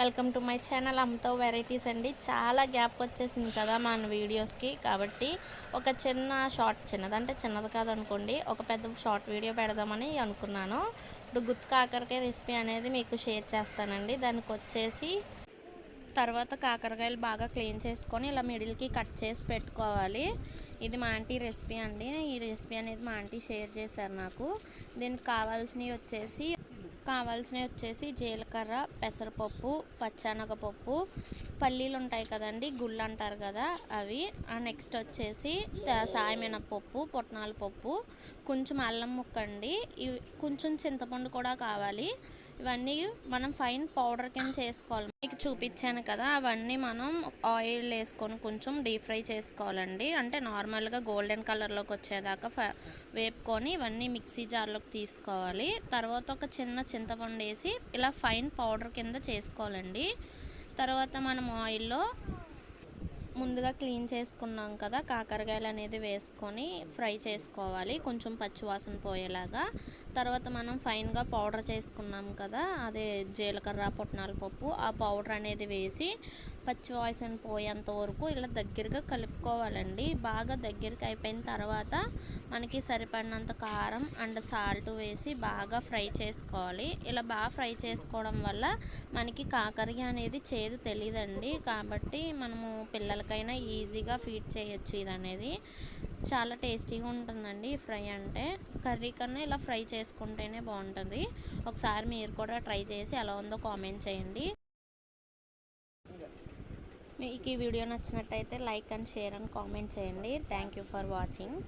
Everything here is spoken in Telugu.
వెల్కమ్ టు మై ఛానల్ అమ్మతో వెరైటీస్ అండి. చాలా గ్యాప్ వచ్చేసింది కదా మన వీడియోస్కి, కాబట్టి ఒక చిన్నదంటే చిన్నది కాదనుకోండి, ఒక పెద్ద షార్ట్ వీడియో పెడదామని అనుకున్నాను. ఇప్పుడు గుత్తి కాకరకాయ రెసిపీ అనేది మీకు షేర్ చేస్తానండి. దానికి వచ్చేసి తర్వాత కాకరకాయలు బాగా క్లీన్ చేసుకొని ఇలా మిడిల్కి కట్ చేసి పెట్టుకోవాలి. ఇది మా ఆంటీ రెసిపీ అండి. ఈ రెసిపీ అనేది మా ఆంటీ షేర్ చేశారు నాకు. దీనికి కావాల్సినవి వచ్చేసి జీలకర్ర, పెసరపప్పు, పచ్చెనగపప్పు, పల్లీలు ఉంటాయి కదండి, గుళ్ళు అంటారు కదా అవి. నెక్స్ట్ వచ్చేసి సాయమినపప్పు, పుట్నాల పప్పు, కొంచెం అల్లం ముక్క అండి, ఇవి కొంచెం చింతపండు కూడా కావాలి. ఇవన్నీ మనం ఫైన్ పౌడర్ కింద చేసుకోవాలి. మీకు చూపించాను కదా, అవన్నీ మనం ఆయిల్ వేసుకొని కొంచెం డీప్ ఫ్రై చేసుకోవాలండి. అంటే నార్మల్గా గోల్డెన్ కలర్లోకి వచ్చేదాకా వేపుకొని ఇవన్నీ మిక్సీ జార్లోకి తీసుకోవాలి. తర్వాత ఒక చిన్న చింతపండు వేసి ఇలా ఫైన్ పౌడర్ కింద చేసుకోవాలండి. తర్వాత మనం ఆయిల్లో ముందుగా క్లీన్ చేసుకున్నాం కదా కాకరకాయలు అనేది వేసుకొని ఫ్రై చేసుకోవాలి, కొంచెం పచ్చివాసన పోయేలాగా. తర్వాత మనం ఫైన్గా పౌడర్ చేసుకున్నాం కదా, అదే జీలకర్ర, పుట్నాల పప్పు, ఆ పౌడర్ అనేది వేసి పచ్చివాసన పోయేంత వరకు ఇలా దగ్గరగా కలుపుకోవాలండి. బాగా దగ్గరికి అయిపోయిన తర్వాత మనకి సరిపడినంత కారం అండ్ సాల్ట్ వేసి బాగా ఫ్రై చేసుకోవాలి. ఇలా బాగా ఫ్రై చేసుకోవడం వల్ల మనకి కాకరకాయ అనేది చేదు తెలియదండి. కాబట్టి మనము పిల్లలకైనా ఈజీగా ఫీడ్ చేయొచ్చు. ఇది అనేది చాలా టేస్టీగా ఉంటుందండి. ఫ్రై అంటే కర్రీ కన్నా ఇలా ఫ్రై చేసుకుంటేనే బాగుంటుంది. ఒకసారి మీరు కూడా ట్రై చేసి ఎలా ఉందో కామెంట్ చేయండి. మీకు ఈ వీడియో నచ్చినట్టయితే like and share and comment చేయండి. Thank you for watching.